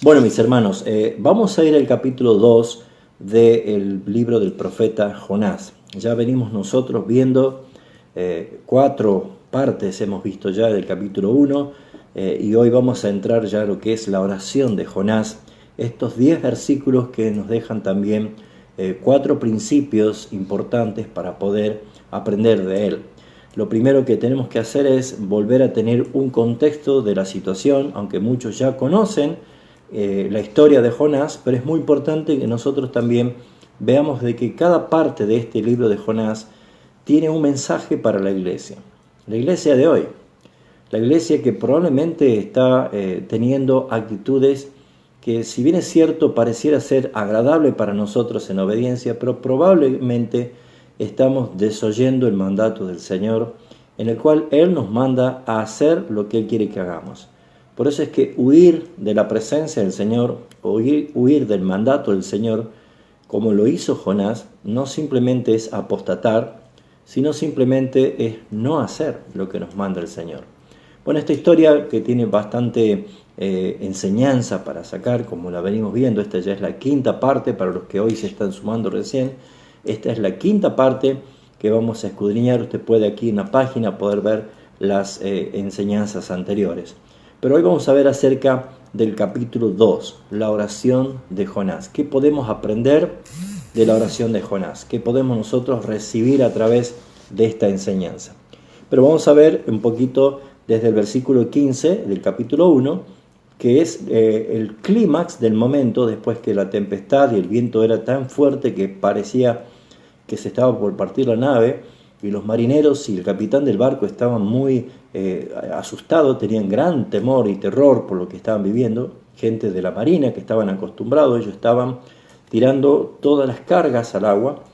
Bueno, mis hermanos, vamos a ir al capítulo 2 del libro del profeta Jonás. Ya venimos nosotros viendo 4 partes, hemos visto ya del capítulo 1, y hoy vamos a entrar ya a lo que es la oración de Jonás, estos 10 versículos que nos dejan también 4 principios importantes para poder aprender de él. Lo primero que tenemos que hacer es volver a tener un contexto de la situación, aunque muchos ya conocen la historia de Jonás, pero es muy importante que nosotros también veamos de que cada parte de este libro de Jonás tiene un mensaje para la iglesia de hoy, la iglesia que probablemente está teniendo actitudes que, si bien es cierto, pareciera ser agradable para nosotros en obediencia, pero probablemente estamos desoyendo el mandato del Señor, en el cual Él nos manda a hacer lo que Él quiere que hagamos. Por eso es que huir de la presencia del Señor, o huir del mandato del Señor, como lo hizo Jonás, no simplemente es apostatar, sino simplemente es no hacer lo que nos manda el Señor. Bueno, esta historia que tiene bastante enseñanza para sacar, como la venimos viendo, esta ya es la quinta parte, para los que hoy se están sumando recién, esta es la quinta parte que vamos a escudriñar. Usted puede aquí en la página poder ver las enseñanzas anteriores. Pero hoy vamos a ver acerca del capítulo 2, la oración de Jonás. ¿Qué podemos aprender de la oración de Jonás? ¿Qué podemos nosotros recibir a través de esta enseñanza? Pero vamos a ver un poquito desde el versículo 15 del capítulo 1, que es el clímax del momento, después que la tempestad y el viento era tan fuerte que parecía que se estaba por partir la nave, y los marineros y el capitán del barco estaban muy asustados, tenían gran temor y terror por lo que estaban viviendo. Gente de la marina que estaban acostumbrados, ellos estaban tirando todas las cargas al agua,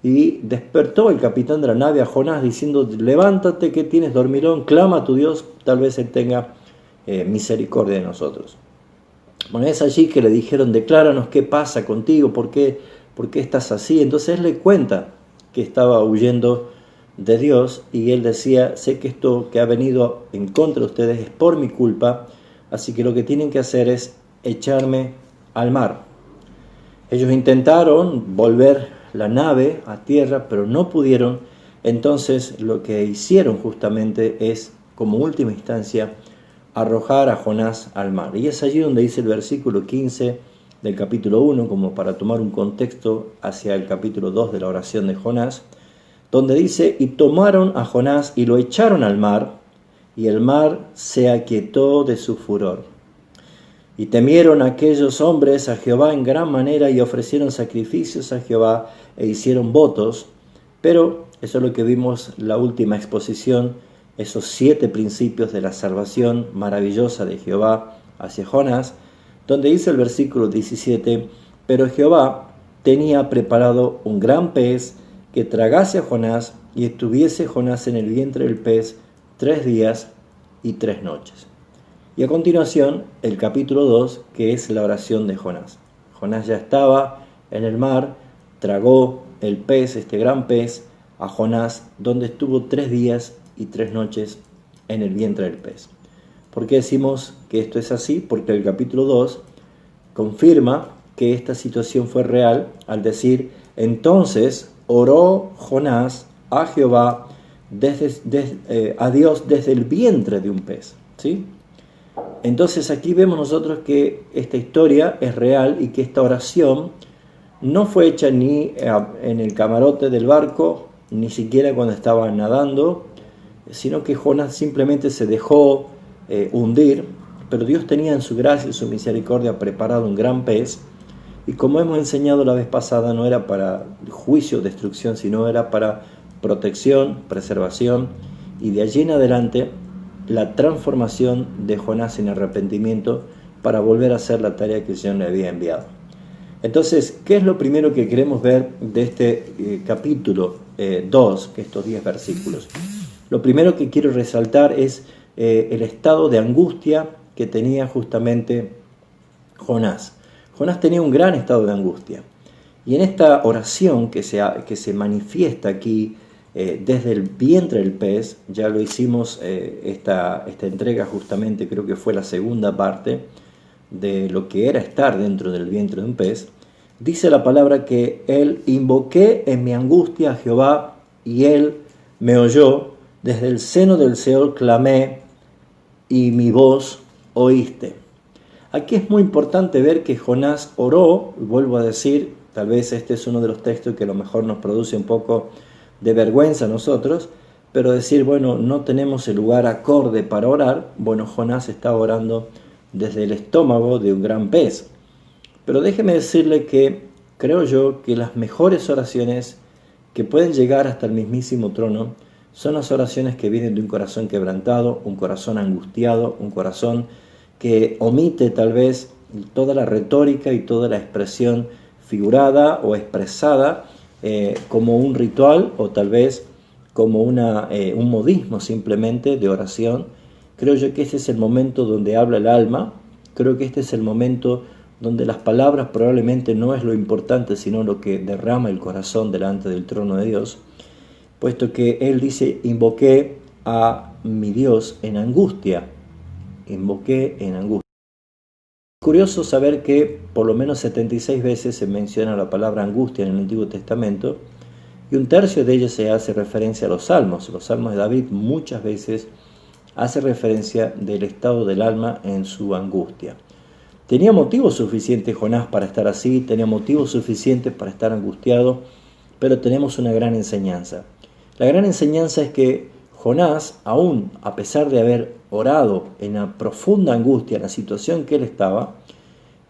y despertó el capitán de la nave a Jonás diciendo: levántate, que tienes dormilón, clama a tu Dios, tal vez Él tenga misericordia de nosotros. Bueno, es allí que le dijeron: decláranos qué pasa contigo, ¿por qué estás así? Entonces él le cuenta que estaba huyendo de Dios, y él decía: sé que esto que ha venido en contra de ustedes es por mi culpa, así que lo que tienen que hacer es echarme al mar. Ellos intentaron volver la nave a tierra, pero no pudieron. Entonces lo que hicieron justamente es, como última instancia, arrojar a Jonás al mar. Y es allí donde dice el versículo 15 del capítulo 1, como para tomar un contexto hacia el capítulo 2 de la oración de Jonás, donde dice: y tomaron a Jonás y lo echaron al mar, y el mar se aquietó de su furor. Y temieron aquellos hombres a Jehová en gran manera, y ofrecieron sacrificios a Jehová e hicieron votos. Pero eso es lo que vimos la última exposición, esos 7 principios de la salvación maravillosa de Jehová hacia Jonás, donde dice el versículo 17: pero Jehová tenía preparado un gran pez que tragase a Jonás, y estuviese Jonás en el vientre del pez 3 días y 3 noches. Y a continuación el capítulo 2, que es la oración de Jonás. Jonás ya estaba en el mar, tragó el pez, este gran pez, a Jonás, donde estuvo 3 días y 3 noches en el vientre del pez. ¿Por qué decimos que esto es así? Porque el capítulo 2 confirma que esta situación fue real al decir: entonces oró Jonás a Jehová a Dios desde el vientre de un pez. ¿Sí? Entonces aquí vemos nosotros que esta historia es real, y que esta oración no fue hecha ni en el camarote del barco, ni siquiera cuando estaba nadando, sino que Jonás simplemente se dejó hundir, pero Dios tenía en su gracia y su misericordia preparado un gran pez, y como hemos enseñado la vez pasada, no era para juicio o destrucción, sino era para protección, preservación, y de allí en adelante la transformación de Jonás en arrepentimiento para volver a hacer la tarea que el Señor le había enviado. Entonces, ¿qué es lo primero que queremos ver de este capítulo 2, que estos 10 versículos? Lo primero que quiero resaltar es el estado de angustia que tenía justamente Jonás. Jonás tenía un gran estado de angustia. Y en esta oración que se manifiesta aquí desde el vientre del pez, ya lo hicimos esta entrega justamente, creo que fue la segunda parte, de lo que era estar dentro del vientre de un pez, dice la palabra que él invoqué en mi angustia a Jehová y él me oyó, desde el seno del Seol clamé y mi voz oíste. Aquí es muy importante ver que Jonás oró, vuelvo a decir, tal vez este es uno de los textos que a lo mejor nos produce un poco de vergüenza a nosotros, pero decir, bueno, no tenemos el lugar acorde para orar. Bueno, Jonás está orando desde el estómago de un gran pez. Pero déjeme decirle que creo yo que las mejores oraciones que pueden llegar hasta el mismísimo trono son las oraciones que vienen de un corazón quebrantado, un corazón angustiado, un corazón que omite tal vez toda la retórica y toda la expresión figurada o expresada como un ritual o tal vez como un modismo simplemente de oración. Creo yo que este es el momento donde habla el alma, creo que este es el momento donde las palabras probablemente no es lo importante, sino lo que derrama el corazón delante del trono de Dios, puesto que él dice, invoqué a mi Dios en angustia, invoqué en angustia. Curioso saber que por lo menos 76 veces se menciona la palabra angustia en el Antiguo Testamento, y un tercio de ellas se hace referencia a los salmos. Los salmos de David muchas veces hace referencia del estado del alma en su angustia. Tenía motivos suficientes Jonás para estar así, tenía motivos suficientes para estar angustiado, pero tenemos una gran enseñanza. La gran enseñanza es que Jonás, aún a pesar de haber orado en la profunda angustia, en la situación que él estaba,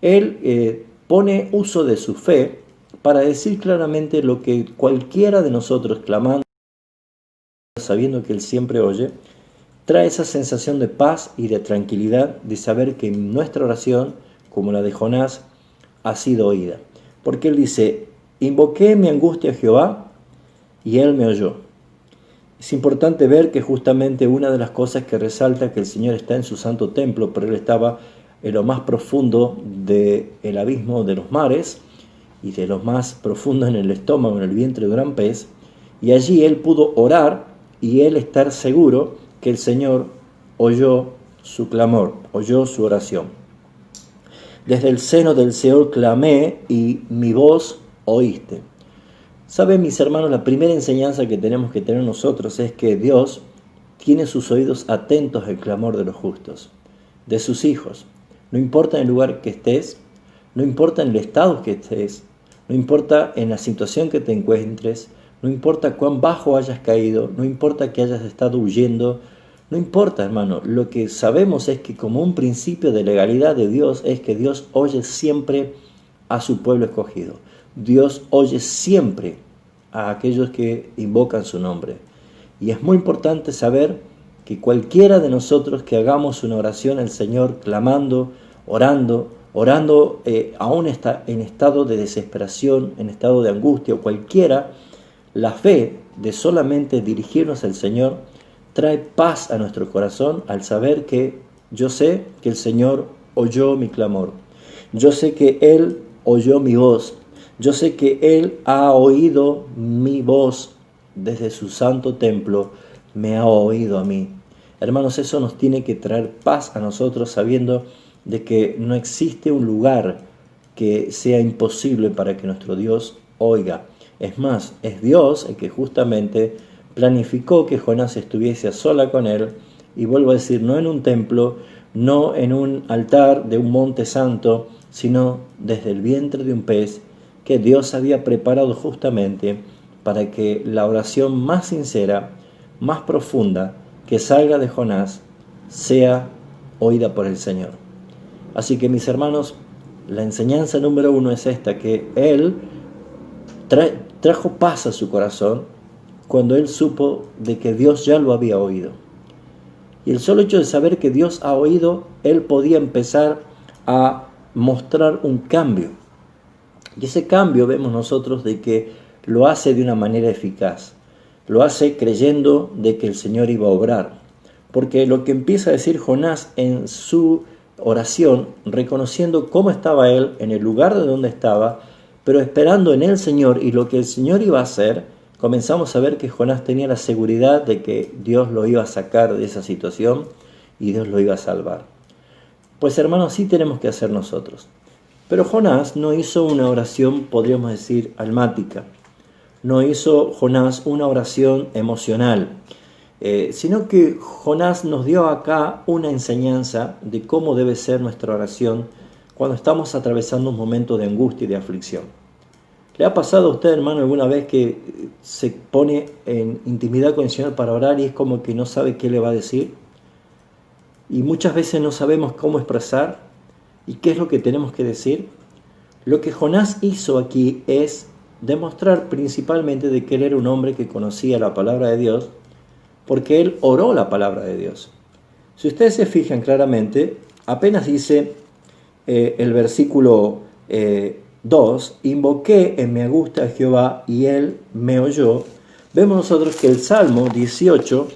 él pone uso de su fe para decir claramente lo que cualquiera de nosotros clamando, sabiendo que él siempre oye, trae esa sensación de paz y de tranquilidad de saber que nuestra oración, como la de Jonás, ha sido oída. Porque él dice, invoqué mi angustia a Jehová y él me oyó. Es importante ver que justamente una de las cosas que resalta que el Señor está en su santo templo, pero él estaba en lo más profundo del abismo de los mares y de lo más profundo en el estómago, en el vientre de un gran pez, y allí él pudo orar y él estar seguro que el Señor oyó su clamor, oyó su oración. Desde el seno del Seol clamé y mi voz oíste. Saben, mis hermanos, la primera enseñanza que tenemos que tener nosotros es que Dios tiene sus oídos atentos al clamor de los justos, de sus hijos. No importa en el lugar que estés, no importa en el estado que estés, no importa en la situación que te encuentres, no importa cuán bajo hayas caído, no importa que hayas estado huyendo, no importa, hermano. Lo que sabemos es que como un principio de legalidad de Dios es que Dios oye siempre a su pueblo escogido. Dios oye siempre a aquellos que invocan su nombre. Y es muy importante saber que cualquiera de nosotros que hagamos una oración al Señor, clamando, orando aún está en estado de desesperación, en estado de angustia o cualquiera, la fe de solamente dirigirnos al Señor trae paz a nuestro corazón al saber que yo sé que el Señor oyó mi clamor. Yo sé que Él oyó mi voz. Yo sé que Él ha oído mi voz desde su santo templo, me ha oído a mí. Hermanos, eso nos tiene que traer paz a nosotros sabiendo de que no existe un lugar que sea imposible para que nuestro Dios oiga. Es más, es Dios el que justamente planificó que Jonás estuviese a sola con él, y vuelvo a decir, no en un templo, no en un altar de un monte santo, sino desde el vientre de un pez que Dios había preparado justamente para que la oración más sincera, más profunda que salga de Jonás sea oída por el Señor. Así que, mis hermanos, la enseñanza número 1 es esta, que él trajo paz a su corazón cuando él supo de que Dios ya lo había oído. Y el solo hecho de saber que Dios ha oído, él podía empezar a mostrar un cambio. Y ese cambio vemos nosotros de que lo hace de una manera eficaz. Lo hace creyendo de que el Señor iba a obrar. Porque lo que empieza a decir Jonás en su oración, reconociendo cómo estaba él en el lugar de donde estaba, pero esperando en el Señor y lo que el Señor iba a hacer, comenzamos a ver que Jonás tenía la seguridad de que Dios lo iba a sacar de esa situación y Dios lo iba a salvar. Pues hermanos, sí tenemos que hacer nosotros. Pero Jonás no hizo una oración, podríamos decir, almática. No hizo Jonás una oración emocional, sino que Jonás nos dio acá una enseñanza de cómo debe ser nuestra oración cuando estamos atravesando un momento de angustia y de aflicción. ¿Le ha pasado a usted, hermano, alguna vez que se pone en intimidad con el Señor para orar y es como que no sabe qué le va a decir? Y muchas veces no sabemos cómo expresar y qué es lo que tenemos que decir. Lo que Jonás hizo aquí es demostrar principalmente de que él era un hombre que conocía la palabra de Dios, porque él oró la palabra de Dios. Si ustedes se fijan claramente, apenas dice el versículo 2, invoqué en mi angustia a Jehová y él me oyó. Vemos nosotros que el Salmo 18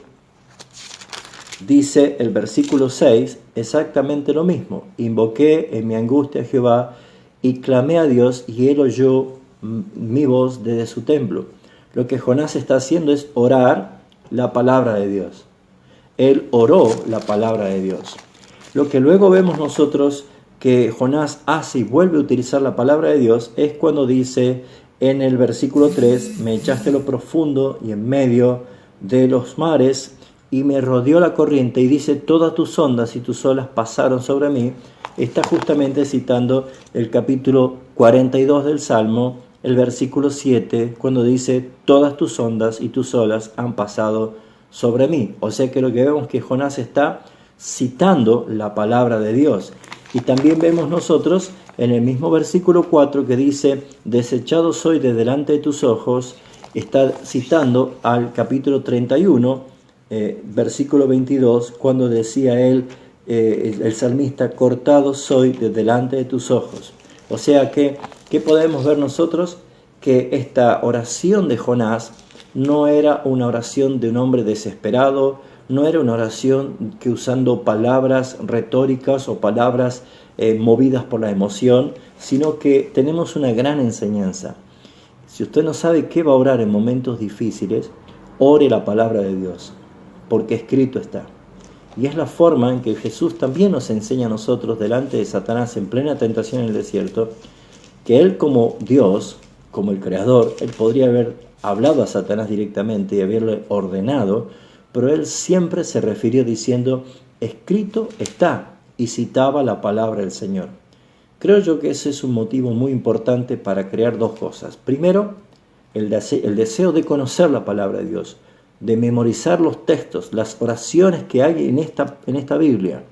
dice el versículo 6 exactamente lo mismo. Invoqué en mi angustia a Jehová y clamé a Dios y él oyó mi voz desde su templo. Lo que Jonás está haciendo es orar la palabra de Dios. Él oró la palabra de Dios. Lo que luego vemos nosotros que Jonás hace y vuelve a utilizar la palabra de Dios es cuando dice en el versículo 3, me echaste a lo profundo y en medio de los mares y me rodeó la corriente, y dice todas tus ondas y tus olas pasaron sobre mí. Está justamente citando el capítulo 42 del Salmo, el versículo 7, cuando dice todas tus ondas y tus olas han pasado sobre mí. O sea que lo que vemos es que Jonás está citando la palabra de Dios. Y también vemos nosotros en el mismo versículo 4 que dice desechado soy de delante de tus ojos. Está citando al capítulo 31, versículo 22, cuando decía él, el salmista, cortado soy de delante de tus ojos. O sea que, ¿qué podemos ver nosotros? Que esta oración de Jonás no era una oración de un hombre desesperado, no era una oración que usando palabras retóricas o palabras movidas por la emoción, sino que tenemos una gran enseñanza. Si usted no sabe qué va a orar en momentos difíciles, ore la palabra de Dios, porque escrito está. Y es la forma en que Jesús también nos enseña a nosotros delante de Satanás en plena tentación en el desierto, que él como Dios, como el Creador, él podría haber hablado a Satanás directamente y haberle ordenado, pero él siempre se refirió diciendo, escrito está, y citaba la palabra del Señor. Creo yo que ese es un motivo muy importante para crear dos cosas. Primero, el deseo de conocer la palabra de Dios, de memorizar los textos, las oraciones que hay en esta Biblia.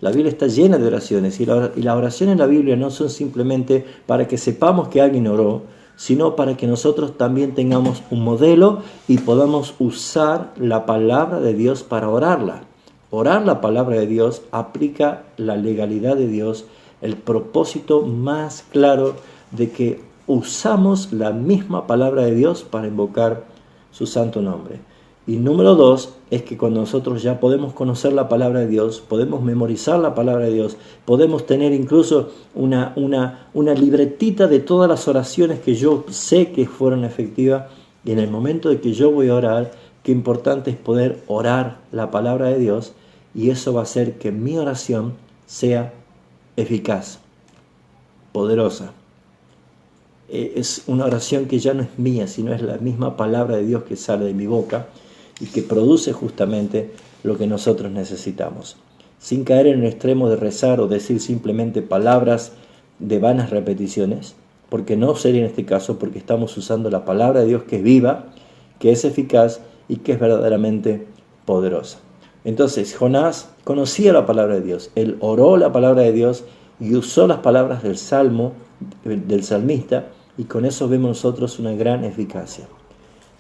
La Biblia está llena de oraciones y las oraciones en la Biblia no son simplemente para que sepamos que alguien oró, sino para que nosotros también tengamos un modelo y podamos usar la palabra de Dios para orarla. Orar la palabra de Dios aplica la legalidad de Dios, el propósito más claro de que usamos la misma palabra de Dios para invocar su santo nombre. Y número dos, es que cuando nosotros ya podemos conocer la palabra de Dios, podemos memorizar la palabra de Dios, podemos tener incluso una libretita de todas las oraciones que yo sé que fueron efectivas, y en el momento de que yo voy a orar, qué importante es poder orar la palabra de Dios, y eso va a hacer que mi oración sea eficaz, poderosa. Es una oración que ya no es mía, sino es la misma palabra de Dios que sale de mi boca y que produce justamente lo que nosotros necesitamos. Sin caer en el extremo de rezar o decir simplemente palabras de vanas repeticiones, porque no sería en este caso, porque estamos usando la palabra de Dios que es viva, que es eficaz y que es verdaderamente poderosa. Entonces, Jonás conocía la palabra de Dios, él oró la palabra de Dios y usó las palabras del Salmo, del salmista, y con eso vemos nosotros una gran eficacia.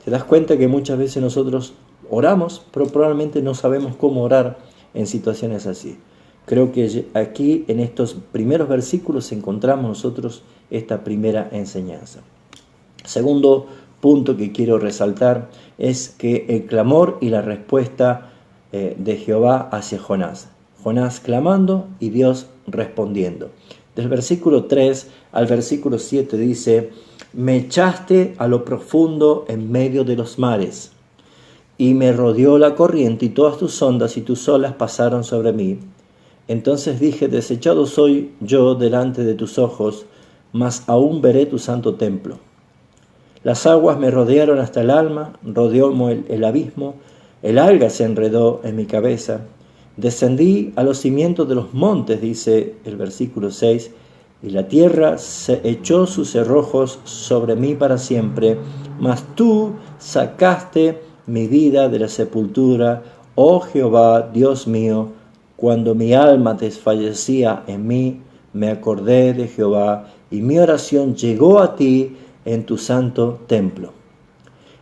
¿Te das cuenta que muchas veces nosotros oramos, pero probablemente no sabemos cómo orar en situaciones así? Creo que aquí en estos primeros versículos encontramos nosotros esta primera enseñanza. Segundo punto que quiero resaltar es que el clamor y la respuesta de Jehová hacia Jonás. Jonás clamando y Dios respondiendo. Del versículo 3 al versículo 7 dice, me echaste a lo profundo en medio de los mares, y me rodeó la corriente y todas tus ondas y tus olas pasaron sobre mí. Entonces dije, desechado soy yo delante de tus ojos, mas aún veré tu santo templo. Las aguas me rodearon hasta el alma, rodeóme el abismo, el alga se enredó en mi cabeza. Descendí a los cimientos de los montes, dice el versículo 6, y la tierra se echó sus cerrojos sobre mí para siempre, mas tú sacaste mi vida de la sepultura, oh Jehová, Dios mío. Cuando mi alma desfallecía en mí, me acordé de Jehová, y mi oración llegó a ti en tu santo templo.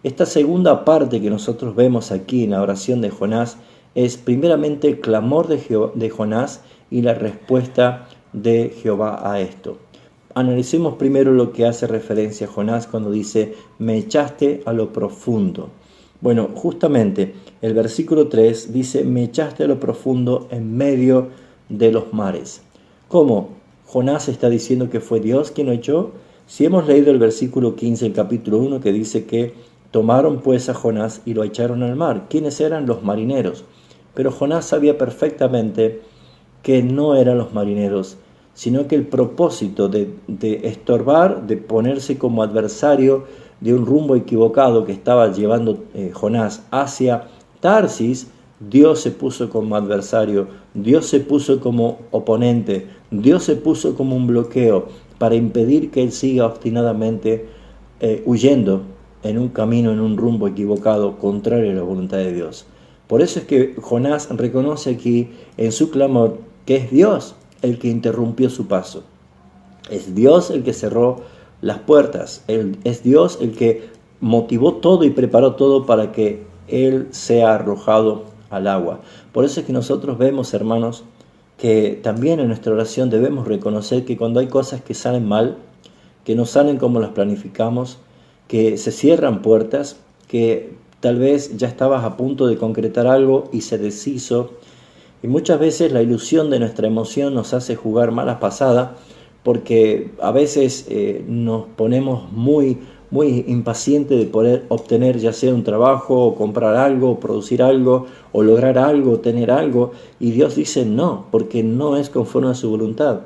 Esta segunda parte que nosotros vemos aquí en la oración de Jonás es primeramente el clamor de Jonás y la respuesta de Jehová a esto. Analicemos primero lo que hace referencia a Jonás cuando dice, me echaste a lo profundo. Bueno, justamente el versículo 3 dice, me echaste a lo profundo en medio de los mares. ¿Cómo? Jonás está diciendo que fue Dios quien lo echó. Si hemos leído el versículo 15 del capítulo 1 que dice que tomaron pues a Jonás y lo echaron al mar. ¿Quiénes eran? Los marineros. Pero Jonás sabía perfectamente que no eran los marineros, sino que el propósito de estorbar, de ponerse como adversario de un rumbo equivocado que estaba llevando Jonás hacia Tarsis, Dios se puso como adversario, Dios se puso como oponente, Dios se puso como un bloqueo para impedir que él siga obstinadamente huyendo en un camino, en un rumbo equivocado, contrario a la voluntad de Dios. Por eso es que Jonás reconoce aquí en su clamor que es Dios el que interrumpió su paso. Es Dios el que cerró las puertas. Es Dios el que motivó todo y preparó todo para que él sea arrojado al agua. Por eso es que nosotros vemos, hermanos, que también en nuestra oración debemos reconocer que cuando hay cosas que salen mal, que no salen como las planificamos, que se cierran puertas, que tal vez ya estabas a punto de concretar algo y se deshizo. Y muchas veces la ilusión de nuestra emoción nos hace jugar malas pasadas, porque a veces nos ponemos muy impacientes de poder obtener ya sea un trabajo, o comprar algo, o producir algo, o lograr algo, o tener algo. Y Dios dice no, porque no es conforme a su voluntad.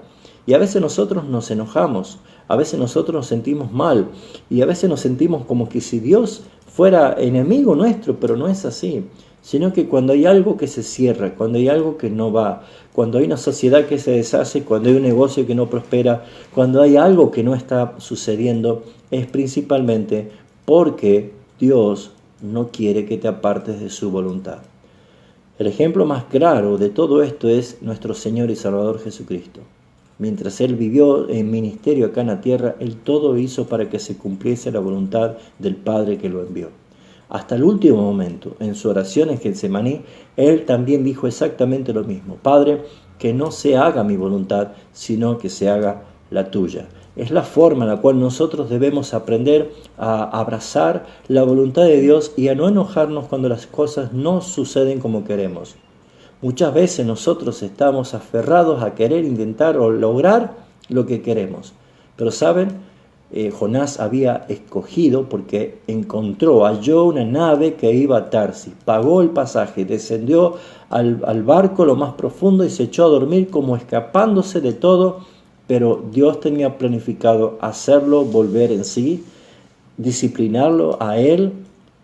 Y a veces nosotros nos enojamos, a veces nosotros nos sentimos mal, y a veces nos sentimos como que si Dios fuera enemigo nuestro, pero no es así. Sino que cuando hay algo que se cierra, cuando hay algo que no va, cuando hay una sociedad que se deshace, cuando hay un negocio que no prospera, cuando hay algo que no está sucediendo, es principalmente porque Dios no quiere que te apartes de su voluntad. El ejemplo más claro de todo esto es nuestro Señor y Salvador Jesucristo. Mientras Él vivió en ministerio acá en la tierra, Él todo hizo para que se cumpliese la voluntad del Padre que lo envió. Hasta el último momento, en su oración en Getsemaní, Él también dijo exactamente lo mismo. Padre, que no se haga mi voluntad, sino que se haga la tuya. Es la forma en la cual nosotros debemos aprender a abrazar la voluntad de Dios y a no enojarnos cuando las cosas no suceden como queremos. Muchas veces nosotros estamos aferrados a querer intentar o lograr lo que queremos. Pero ¿saben? Jonás había escogido porque halló una nave que iba a Tarsis, pagó el pasaje, descendió al barco lo más profundo y se echó a dormir como escapándose de todo, pero Dios tenía planificado hacerlo volver en sí, disciplinarlo a él,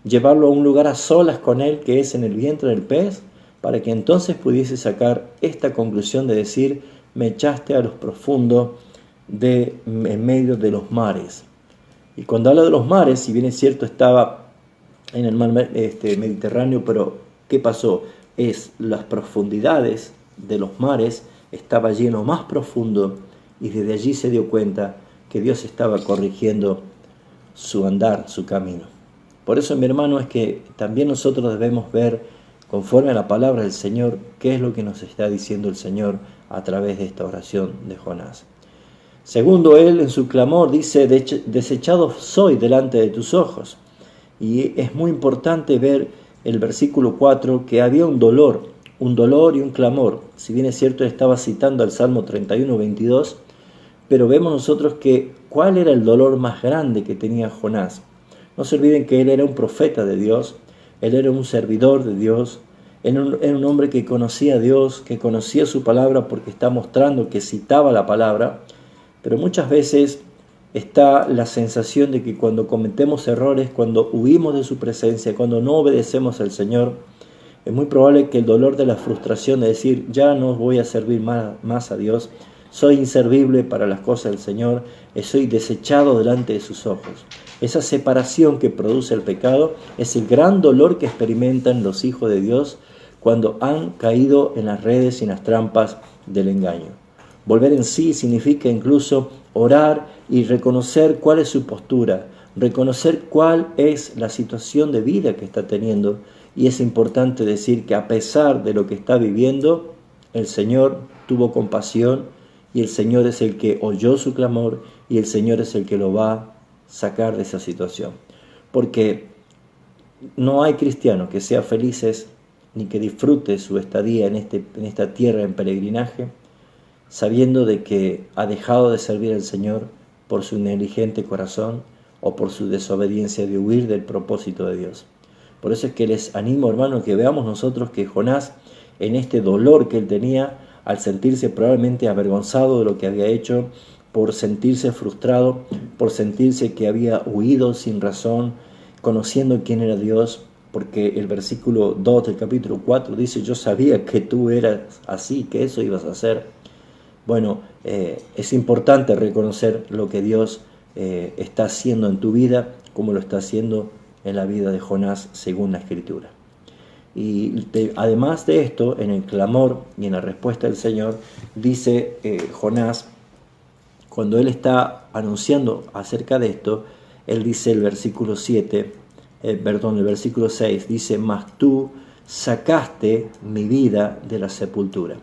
llevarlo a un lugar a solas con él que es en el vientre del pez, para que entonces pudiese sacar esta conclusión de decir, me echaste a los profundos en medio de los mares. Y cuando habla de los mares, si bien es cierto estaba en el mar Mediterráneo, pero ¿qué pasó? Es las profundidades de los mares, estaba lleno más profundo, y desde allí se dio cuenta que Dios estaba corrigiendo su andar, su camino. Por eso, mi hermano, es que también nosotros debemos ver, conforme a la palabra del Señor, qué es lo que nos está diciendo el Señor a través de esta oración de Jonás. Segundo, él en su clamor dice, desechado soy delante de tus ojos. Y es muy importante ver el versículo 4, que había un dolor y un clamor. Si bien es cierto, estaba citando al Salmo 31, 22, pero vemos nosotros que cuál era el dolor más grande que tenía Jonás. No se olviden que él era un profeta de Dios, él era un servidor de Dios, Era un hombre que conocía a Dios, que conocía su palabra porque está mostrando que citaba la palabra, pero muchas veces está la sensación de que cuando cometemos errores, cuando huimos de su presencia, cuando no obedecemos al Señor, es muy probable que el dolor de la frustración de decir, ya no voy a servir más a Dios, soy inservible para las cosas del Señor, soy desechado delante de sus ojos. Esa separación que produce el pecado es el gran dolor que experimentan los hijos de Dios cuando han caído en las redes y en las trampas del engaño. Volver en sí significa incluso orar y reconocer cuál es su postura, reconocer cuál es la situación de vida que está teniendo. Y es importante decir que a pesar de lo que está viviendo, el Señor tuvo compasión y el Señor es el que oyó su clamor y el Señor es el que lo va a sacar de esa situación. Porque no hay cristiano que sea felices ni que disfrute su estadía en esta tierra en peregrinaje, sabiendo de que ha dejado de servir al Señor por su negligente corazón o por su desobediencia de huir del propósito de Dios. Por eso es que les animo, hermanos, que veamos nosotros que Jonás, en este dolor que él tenía, al sentirse probablemente avergonzado de lo que había hecho, por sentirse frustrado, por sentirse que había huido sin razón, conociendo quién era Dios, porque el versículo 2 del capítulo 4 dice, yo sabía que tú eras así, que eso ibas a hacer. Bueno, es importante reconocer lo que Dios está haciendo en tu vida, como lo está haciendo en la vida de Jonás según la Escritura. Y además de esto, en el clamor y en la respuesta del Señor, dice Jonás, cuando él está anunciando acerca de esto, él dice el versículo 6, dice, mas tú sacaste mi vida de la sepultura.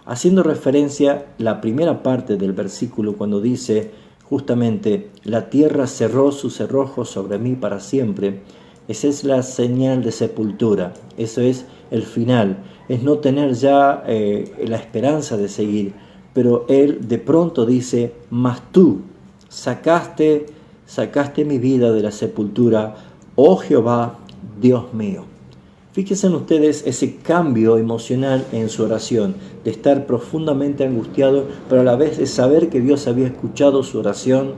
Haciendo referencia la primera parte del versículo cuando dice justamente, la tierra cerró sus cerrojos sobre mí para siempre. Esa es la señal de sepultura, eso es el final, es no tener ya la esperanza de seguir. Pero él de pronto dice, mas tú sacaste mi vida de la sepultura, oh Jehová, Dios mío. Fíjense ustedes ese cambio emocional en su oración, de estar profundamente angustiado, pero a la vez de saber que Dios había escuchado su oración.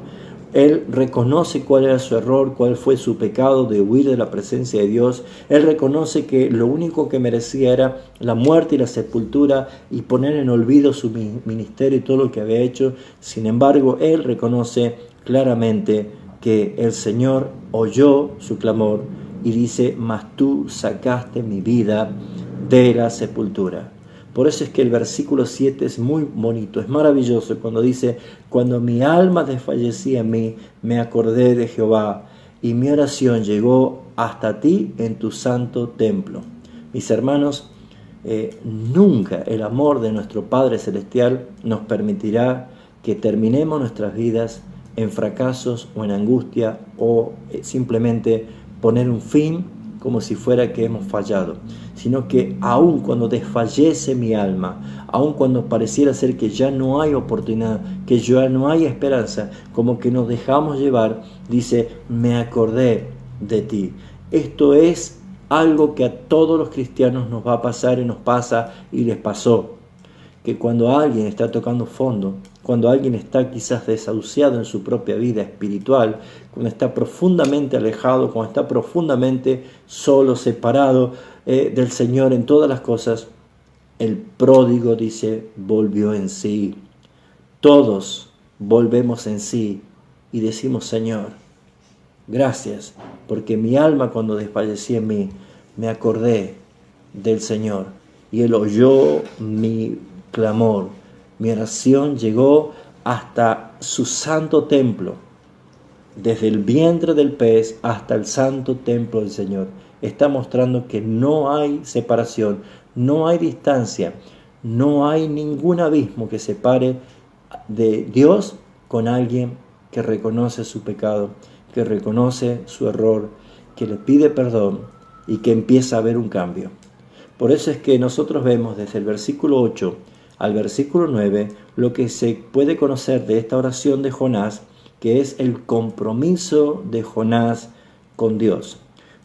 Él reconoce cuál era su error, cuál fue su pecado de huir de la presencia de Dios. Él reconoce que lo único que merecía era la muerte y la sepultura y poner en olvido su ministerio y todo lo que había hecho. Sin embargo, él reconoce claramente que el Señor oyó su clamor y dice, mas tú sacaste mi vida de la sepultura. Por eso es que el versículo 7 es muy bonito, es maravilloso cuando dice, cuando mi alma desfallecía en mí, me acordé de Jehová y mi oración llegó hasta ti en tu santo templo. Mis hermanos, nunca el amor de nuestro Padre Celestial nos permitirá que terminemos nuestras vidas en fracasos o en angustia o simplemente poner un fin como si fuera que hemos fallado, sino que aun cuando desfallece mi alma, aun cuando pareciera ser que ya no hay oportunidad, que ya no hay esperanza, como que nos dejamos llevar, dice, me acordé de ti. Esto es algo que a todos los cristianos nos va a pasar y nos pasa y les pasó, que cuando alguien está tocando fondo, cuando alguien está quizás desahuciado en su propia vida espiritual, cuando está profundamente alejado, cuando está profundamente solo, separado del Señor en todas las cosas, el pródigo dice, volvió en sí. Todos volvemos en sí y decimos, Señor, gracias, porque mi alma cuando desfallecí en mí, me acordé del Señor y Él oyó mi clamor. Mi oración llegó hasta su santo templo, desde el vientre del pez hasta el santo templo del Señor. Está mostrando que no hay separación, no hay distancia, no hay ningún abismo que separe de Dios con alguien que reconoce su pecado, que reconoce su error, que le pide perdón y que empieza a ver un cambio. Por eso es que nosotros vemos desde el versículo 8 al versículo 9, lo que se puede conocer de esta oración de Jonás, que es el compromiso de Jonás con Dios.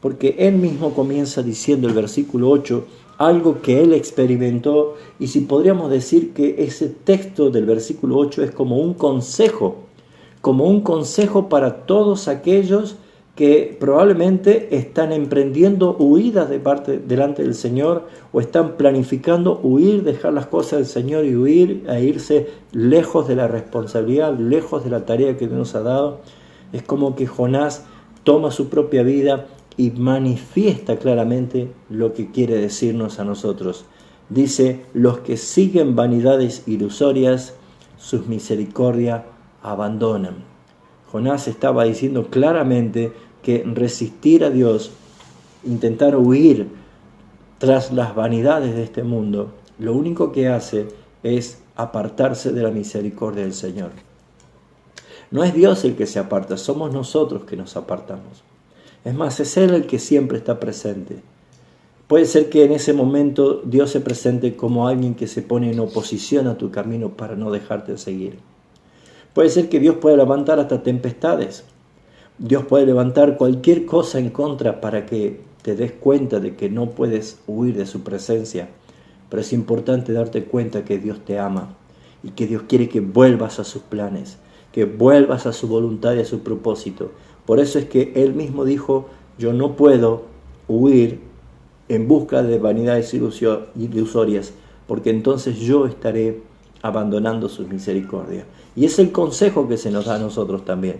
Porque él mismo comienza diciendo el versículo 8, algo que él experimentó, y si podríamos decir que ese texto del versículo 8 es como un consejo para todos aquellos que probablemente están emprendiendo huidas delante del Señor, o están planificando huir, dejar las cosas del Señor y huir a irse lejos de la responsabilidad, lejos de la tarea que Dios nos ha dado. Es como que Jonás toma su propia vida y manifiesta claramente lo que quiere decirnos a nosotros. Dice: los que siguen vanidades ilusorias, sus misericordias abandonan. Jonás estaba diciendo claramente que resistir a Dios, intentar huir tras las vanidades de este mundo, lo único que hace es apartarse de la misericordia del Señor. No es Dios el que se aparta, somos nosotros que nos apartamos. Es más, es Él el que siempre está presente. Puede ser que en ese momento Dios se presente como alguien que se pone en oposición a tu camino para no dejarte seguir. Puede ser que Dios pueda levantar hasta tempestades. Dios puede levantar cualquier cosa en contra para que te des cuenta de que no puedes huir de su presencia. Pero es importante darte cuenta que Dios te ama y que Dios quiere que vuelvas a sus planes, que vuelvas a su voluntad y a su propósito. Por eso es que Él mismo dijo: yo no puedo huir en busca de vanidades ilusorias, porque entonces yo estaré abandonando sus misericordias. Y es el consejo que se nos da a nosotros también.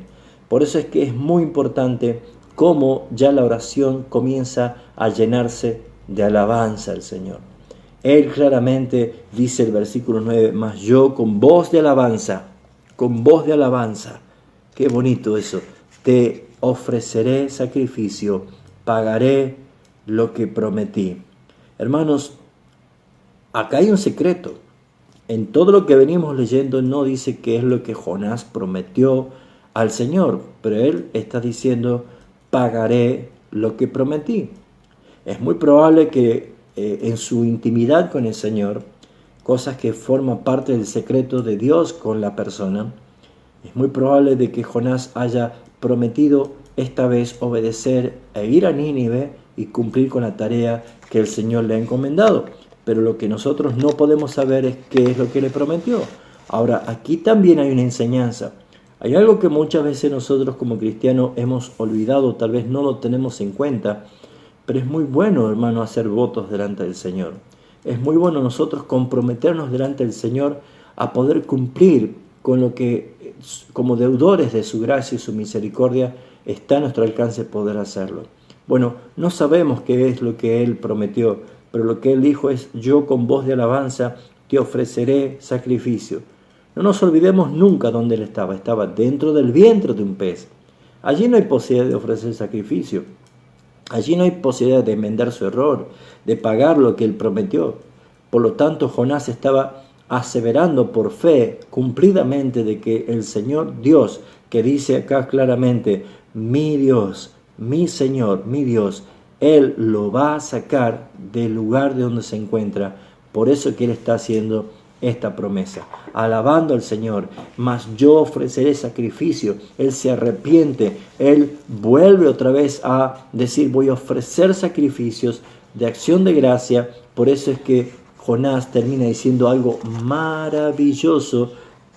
Por eso es que es muy importante cómo ya la oración comienza a llenarse de alabanza al Señor. Él claramente dice el versículo 9: mas yo con voz de alabanza, qué bonito eso, te ofreceré sacrificio, pagaré lo que prometí. Hermanos, acá hay un secreto. En todo lo que venimos leyendo no dice qué es lo que Jonás prometió al Señor, pero él está diciendo: pagaré lo que prometí. Es muy probable que en su intimidad con el Señor, cosas que forman parte del secreto de Dios con la persona, es muy probable de que Jonás haya prometido esta vez obedecer e ir a Nínive y cumplir con la tarea que el Señor le ha encomendado. Pero lo que nosotros no podemos saber es qué es lo que le prometió. Ahora, aquí también hay una enseñanza. Hay algo que muchas veces nosotros como cristianos hemos olvidado, tal vez no lo tenemos en cuenta, pero es muy bueno, hermano, hacer votos delante del Señor. Es muy bueno nosotros comprometernos delante del Señor a poder cumplir con lo que, como deudores de su gracia y su misericordia, está a nuestro alcance poder hacerlo. Bueno, no sabemos qué es lo que Él prometió, pero lo que Él dijo es: yo con voz de alabanza te ofreceré sacrificio. No nos olvidemos nunca dónde Él estaba. Estaba dentro del vientre de un pez. Allí no hay posibilidad de ofrecer sacrificio. Allí no hay posibilidad de enmendar su error, de pagar lo que Él prometió. Por lo tanto, Jonás estaba aseverando por fe cumplidamente de que el Señor Dios, que dice acá claramente: mi Dios, mi Señor, mi Dios, Él lo va a sacar del lugar de donde se encuentra. Por eso que Él está haciendo esta promesa, alabando al Señor. Mas yo ofreceré sacrificio. Él se arrepiente, Él vuelve otra vez a decir: voy a ofrecer sacrificios de acción de gracia. Por eso es que Jonás termina diciendo algo maravilloso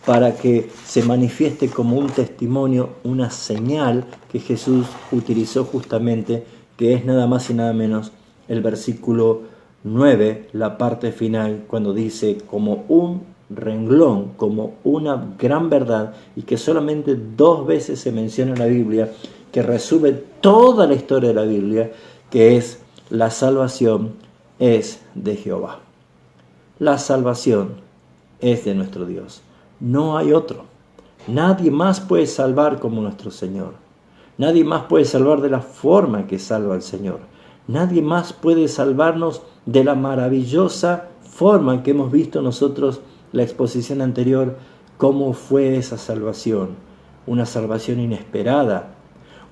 para que se manifieste como un testimonio, una señal que Jesús utilizó justamente, que es nada más y nada menos el versículo 9, la parte final, cuando dice: como un renglón, como una gran verdad, y que solamente 2 veces se menciona en la Biblia, que resume toda la historia de la Biblia, que es: la salvación es de Jehová. La salvación es de nuestro Dios. No hay otro. Nadie más puede salvar como nuestro Señor. Nadie más puede salvar de la forma que salva el Señor. Nadie más puede salvarnos de la maravillosa forma en que hemos visto nosotros la exposición anterior, cómo fue esa salvación. Una salvación inesperada,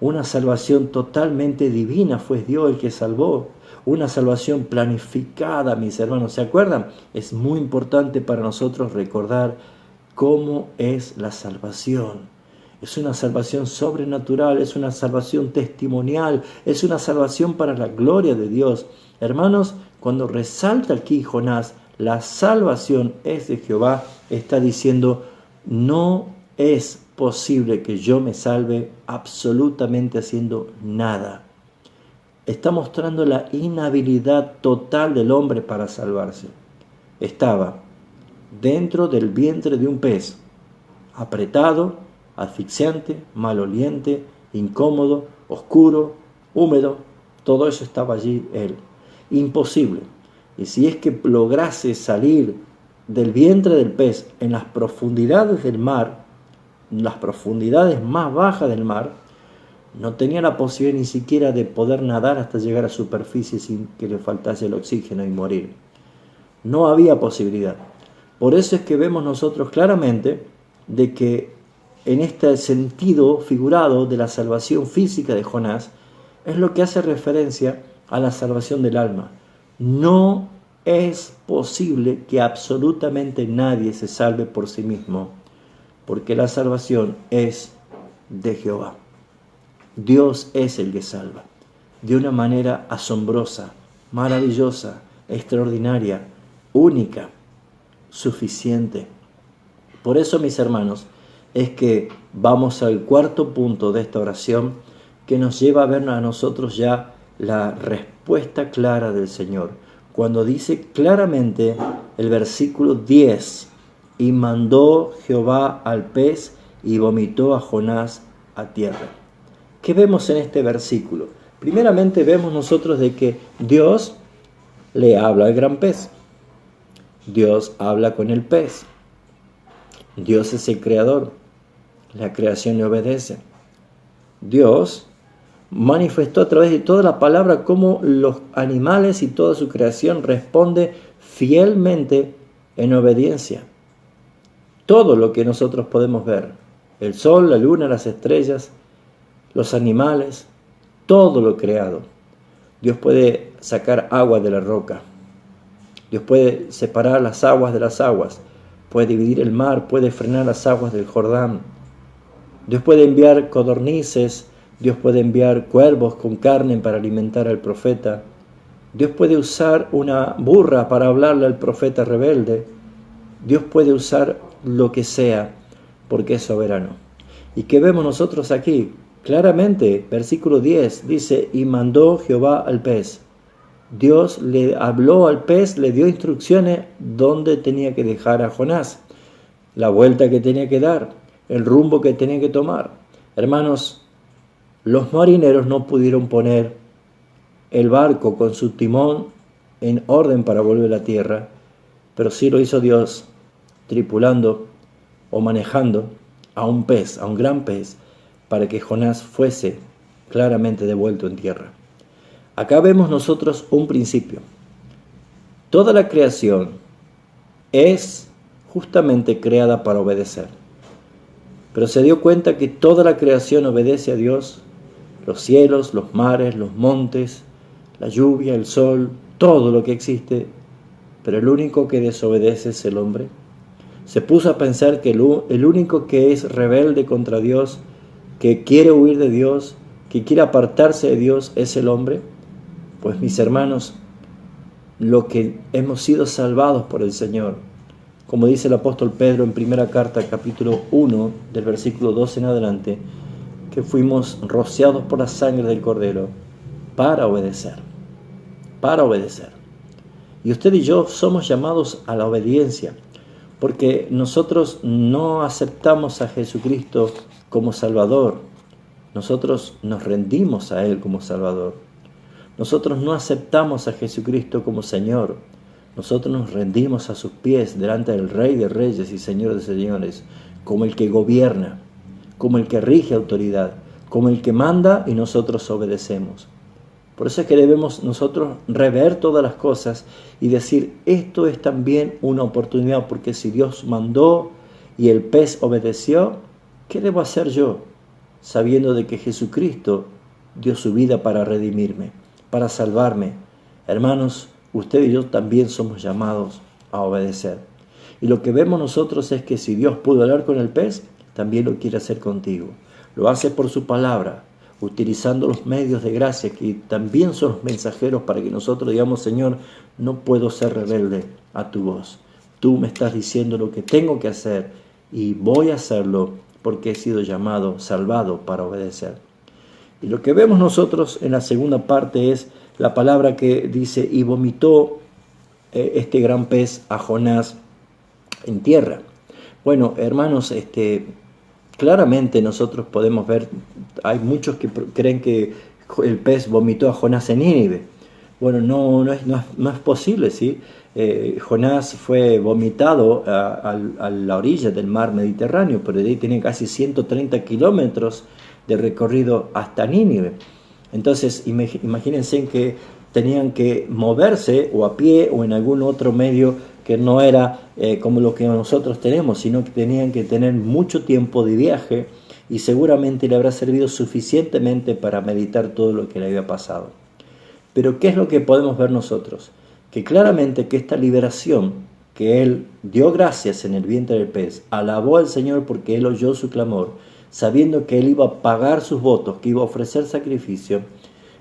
una salvación totalmente divina. Fue Dios el que salvó. Una salvación planificada, mis hermanos. ¿Se acuerdan? Es muy importante para nosotros recordar cómo es la salvación. Es una salvación sobrenatural, es una salvación testimonial, es una salvación para la gloria de Dios. Hermanos, cuando resalta aquí Jonás, la salvación es de Jehová, está diciendo, no es posible que yo me salve absolutamente haciendo nada. Está mostrando la inhabilidad total del hombre para salvarse. Estaba dentro del vientre de un pez, apretado, asfixiante, maloliente, incómodo, oscuro, húmedo, todo eso estaba allí él. Imposible. Y si es que lograse salir del vientre del pez en las profundidades del mar, las profundidades más bajas del mar, no tenía la posibilidad ni siquiera de poder nadar hasta llegar a superficie sin que le faltase el oxígeno y morir. No había posibilidad. Por eso es que vemos nosotros claramente de que en este sentido figurado de la salvación física de Jonás, es lo que hace referencia a la salvación del alma. No es posible que absolutamente nadie se salve por sí mismo, porque la salvación es de Jehová. Dios es el que salva, de una manera asombrosa, maravillosa, extraordinaria, única, suficiente. Por eso, mis hermanos, es que vamos al cuarto punto de esta oración, que nos lleva a ver a nosotros ya la respuesta clara del Señor. Cuando dice claramente el versículo 10, y mandó Jehová al pez y vomitó a Jonás a tierra. ¿Qué vemos en este versículo? Primeramente vemos nosotros de que Dios le habla al gran pez. Dios habla con el pez. Dios es el creador. La creación le obedece. Dios manifestó a través de toda la palabra cómo los animales y toda su creación responde fielmente en obediencia. Todo lo que nosotros podemos ver, el sol, la luna, las estrellas, los animales, todo lo creado. Dios puede sacar agua de la roca. Dios puede separar las aguas de las aguas. Puede dividir el mar, puede frenar las aguas del Jordán. Dios puede enviar codornices, Dios puede enviar cuervos con carne para alimentar al profeta. Dios puede usar una burra para hablarle al profeta rebelde. Dios puede usar lo que sea, porque es soberano. ¿Y qué vemos nosotros aquí? Claramente, versículo 10 dice, y mandó Jehová al pez. Dios le habló al pez, le dio instrucciones dónde tenía que dejar a Jonás, la vuelta que tenía que dar, el rumbo que tenía que tomar. Hermanos, los marineros no pudieron poner el barco con su timón en orden para volver a la tierra, pero sí lo hizo Dios, tripulando o manejando a un pez, a un gran pez, para que Jonás fuese claramente devuelto en tierra. Acá vemos nosotros un principio. Toda la creación es justamente creada para obedecer. Pero se dio cuenta que toda la creación obedece a Dios, los cielos, los mares, los montes, la lluvia, el sol, todo lo que existe, pero el único que desobedece es el hombre. Se puso a pensar que el único que es rebelde contra Dios, que quiere huir de Dios, que quiere apartarse de Dios, es el hombre. Pues mis hermanos, lo que hemos sido salvados por el Señor, como dice el apóstol Pedro en primera carta, capítulo 1, del versículo 12 en adelante, que fuimos rociados por la sangre del Cordero para obedecer, para obedecer. Y usted y yo somos llamados a la obediencia, porque nosotros no aceptamos a Jesucristo como Salvador, nosotros nos rendimos a Él como Salvador. Nosotros no aceptamos a Jesucristo como Señor, nosotros nos rendimos a sus pies delante del Rey de Reyes y Señor de Señores, como el que gobierna, como el que rige autoridad, como el que manda y nosotros obedecemos. Por eso es que debemos nosotros rever todas las cosas y decir, esto es también una oportunidad, porque si Dios mandó y el pez obedeció, ¿qué debo hacer yo? Sabiendo de que Jesucristo dio su vida para redimirme, para salvarme. Hermanos, usted y yo también somos llamados a obedecer. Y lo que vemos nosotros es que si Dios pudo hablar con el pez, también lo quiere hacer contigo. Lo hace por su palabra. utilizando los medios de gracia que también son los mensajeros para que nosotros digamos: Señor, no puedo ser rebelde a tu voz. Tú me estás diciendo lo que tengo que hacer y voy a hacerlo porque he sido llamado, salvado para obedecer. Y lo que vemos nosotros en la segunda parte es la palabra que dice: y vomitó este gran pez a Jonás en tierra. Bueno, hermanos, claramente nosotros podemos ver, hay muchos que creen que el pez vomitó a Jonás en Nínive. Bueno, no es posible, ¿sí? Jonás fue vomitado a la orilla del mar Mediterráneo, pero de ahí tiene casi 130 kilómetros de recorrido hasta Nínive. Entonces, imagínense que tenían que moverse o a pie o en algún otro medio que no era como lo que nosotros tenemos, sino que tenían que tener mucho tiempo de viaje, y seguramente le habrá servido suficientemente para meditar todo lo que le había pasado. Pero ¿qué es lo que podemos ver nosotros? Que claramente que esta liberación, que él dio gracias en el vientre del pez, alabó al Señor porque él oyó su clamor, sabiendo que él iba a pagar sus votos, que iba a ofrecer sacrificio,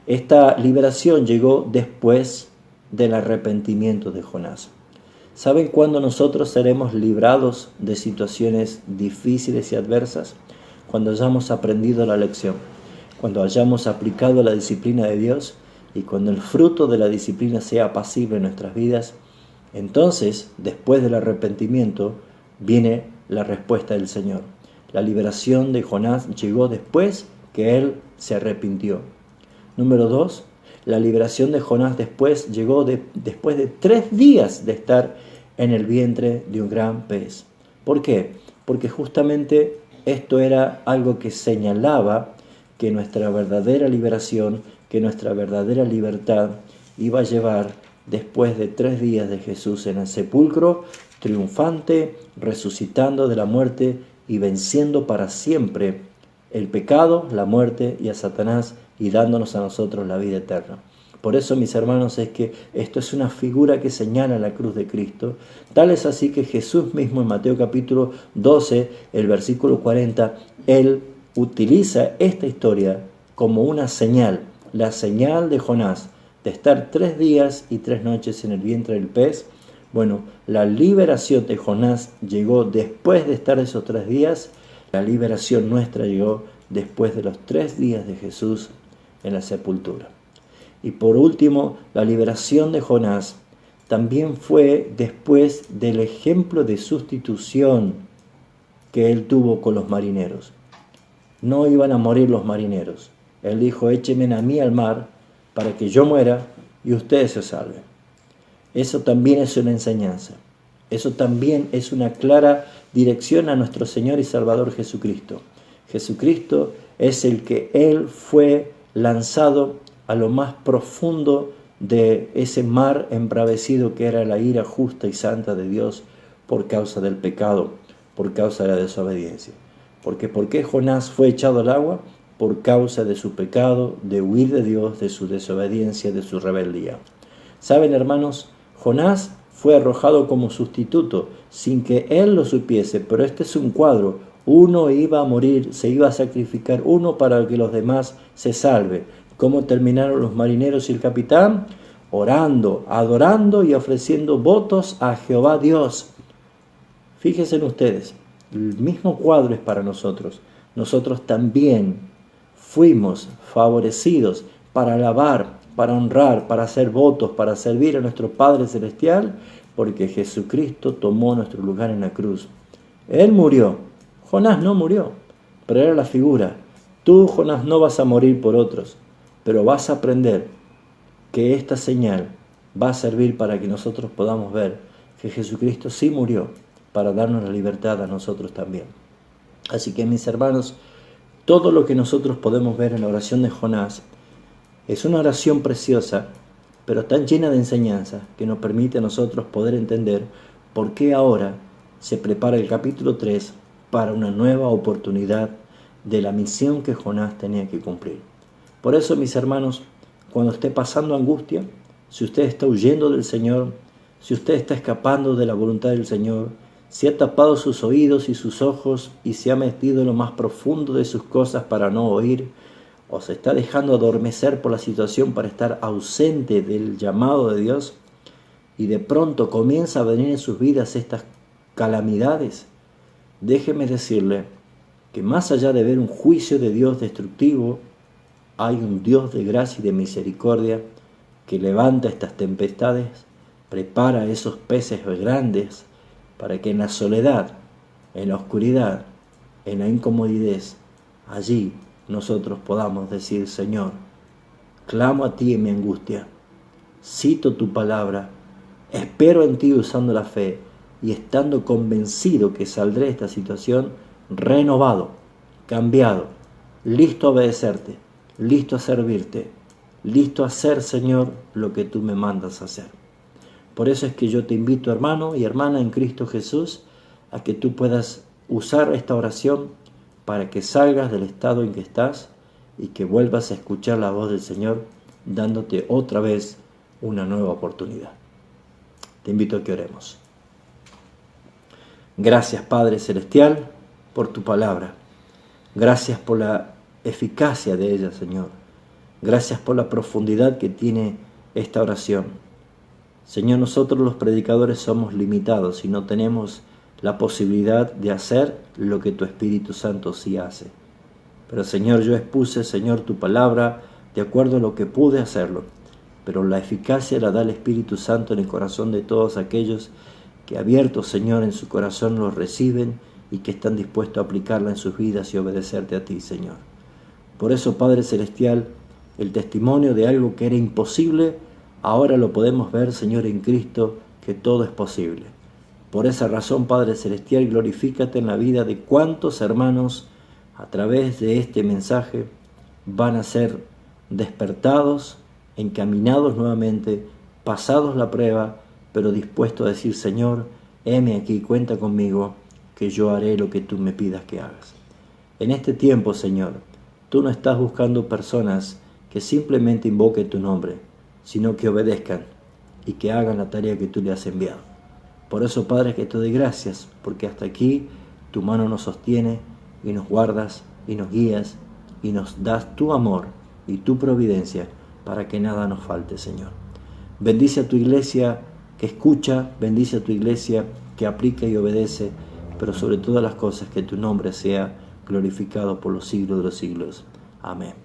esta liberación llegó después del arrepentimiento de Jonás. ¿Saben cuándo nosotros seremos librados de situaciones difíciles y adversas? Cuando hayamos aprendido la lección, cuando hayamos aplicado la disciplina de Dios y cuando el fruto de la disciplina sea apacible en nuestras vidas. Entonces, después del arrepentimiento, viene la respuesta del Señor. La liberación de Jonás llegó después que él se arrepintió. Número 2, la liberación de Jonás llegó después de 3 días de estar en el vientre de un gran pez. ¿Por qué? Porque justamente esto era algo que señalaba que nuestra verdadera liberación, que nuestra verdadera libertad iba a llevar después de 3 días de Jesús en el sepulcro, triunfante, resucitando de la muerte y venciendo para siempre el pecado, la muerte y a Satanás, y dándonos a nosotros la vida eterna. Por eso, mis hermanos, es que esto es una figura que señala la cruz de Cristo. Tal es así que Jesús mismo en Mateo capítulo 12, el versículo 40, él utiliza esta historia como una señal, la señal de Jonás, de estar 3 días y 3 noches en el vientre del pez. Bueno, la liberación de Jonás llegó después de estar esos 3 días, la liberación nuestra llegó después de los 3 días de Jesús en la sepultura. Y por último, la liberación de Jonás también fue después del ejemplo de sustitución que él tuvo con los marineros. No iban a morir los marineros. Él dijo: échenme a mí al mar para que yo muera y ustedes se salven. Eso también es una enseñanza. Eso también es una clara dirección a nuestro Señor y Salvador Jesucristo. Jesucristo es el que él fue lanzado a lo más profundo de ese mar embravecido que era la ira justa y santa de Dios por causa del pecado, por causa de la desobediencia. Porque ¿por qué Jonás fue echado al agua? Por causa de su pecado, de huir de Dios, de su desobediencia, de su rebeldía. ¿Saben, hermanos? Jonás fue arrojado como sustituto sin que él lo supiese, pero este es un cuadro. Uno iba a morir, se iba a sacrificar uno para que los demás se salven. ¿Cómo terminaron los marineros y el capitán? Orando, adorando y ofreciendo votos a Jehová Dios. Fíjense ustedes, el mismo cuadro es para nosotros. Nosotros también fuimos favorecidos para alabar, para honrar, para hacer votos, para servir a nuestro Padre Celestial, porque Jesucristo tomó nuestro lugar en la cruz. Él murió. Jonás no murió, pero era la figura. Tú, Jonás, no vas a morir por otros, pero vas a aprender que esta señal va a servir para que nosotros podamos ver que Jesucristo sí murió para darnos la libertad a nosotros también. Así que, mis hermanos, todo lo que nosotros podemos ver en la oración de Jonás es una oración preciosa, pero tan llena de enseñanza que nos permite a nosotros poder entender por qué ahora se prepara el capítulo 3 para una nueva oportunidad de la misión que Jonás tenía que cumplir. Por eso, mis hermanos, cuando esté pasando angustia, si usted está huyendo del Señor, si usted está escapando de la voluntad del Señor, si ha tapado sus oídos y sus ojos y se ha metido en lo más profundo de sus cosas para no oír, o se está dejando adormecer por la situación para estar ausente del llamado de Dios, y de pronto comienza a venir en sus vidas estas calamidades, déjeme decirle que más allá de ver un juicio de Dios destructivo, hay un Dios de gracia y de misericordia que levanta estas tempestades, prepara esos peces grandes para que en la soledad, en la oscuridad, en la incomodidad, allí nosotros podamos decir: Señor, clamo a ti en mi angustia, cito tu palabra, espero en ti usando la fe y estando convencido que saldré de esta situación renovado, cambiado, listo a obedecerte, listo a servirte, listo a hacer, Señor, lo que tú me mandas hacer. Por eso es que yo te invito, hermano y hermana en Cristo Jesús, a que tú puedas usar esta oración para que salgas del estado en que estás y que vuelvas a escuchar la voz del Señor, dándote otra vez una nueva oportunidad. Te invito a que oremos. Gracias, Padre Celestial, por tu palabra. Gracias por la eficacia de ella, Señor. Gracias por la profundidad que tiene esta oración. Señor, nosotros los predicadores somos limitados y no tenemos la posibilidad de hacer lo que tu Espíritu Santo sí hace. Pero, Señor, yo expuse, Señor, tu palabra de acuerdo a lo que pude hacerlo. Pero la eficacia la da el Espíritu Santo en el corazón de todos aquellos que abiertos, Señor, en su corazón los reciben y que están dispuestos a aplicarla en sus vidas y obedecerte a ti, Señor. Por eso, Padre Celestial, el testimonio de algo que era imposible, ahora lo podemos ver, Señor, en Cristo, que todo es posible. Por esa razón, Padre Celestial, glorifícate en la vida de cuántos hermanos a través de este mensaje van a ser despertados, encaminados nuevamente, pasados la prueba, pero dispuestos a decir: Señor, heme aquí, cuenta conmigo, que yo haré lo que tú me pidas que hagas. En este tiempo, Señor, tú no estás buscando personas que simplemente invoquen tu nombre, sino que obedezcan y que hagan la tarea que tú le has enviado. Por eso, Padre, que te doy gracias, porque hasta aquí tu mano nos sostiene y nos guardas y nos guías y nos das tu amor y tu providencia para que nada nos falte, Señor. Bendice a tu iglesia que escucha, bendice a tu iglesia que aplica y obedece, pero sobre todas las cosas que tu nombre sea glorificado por los siglos de los siglos. Amén.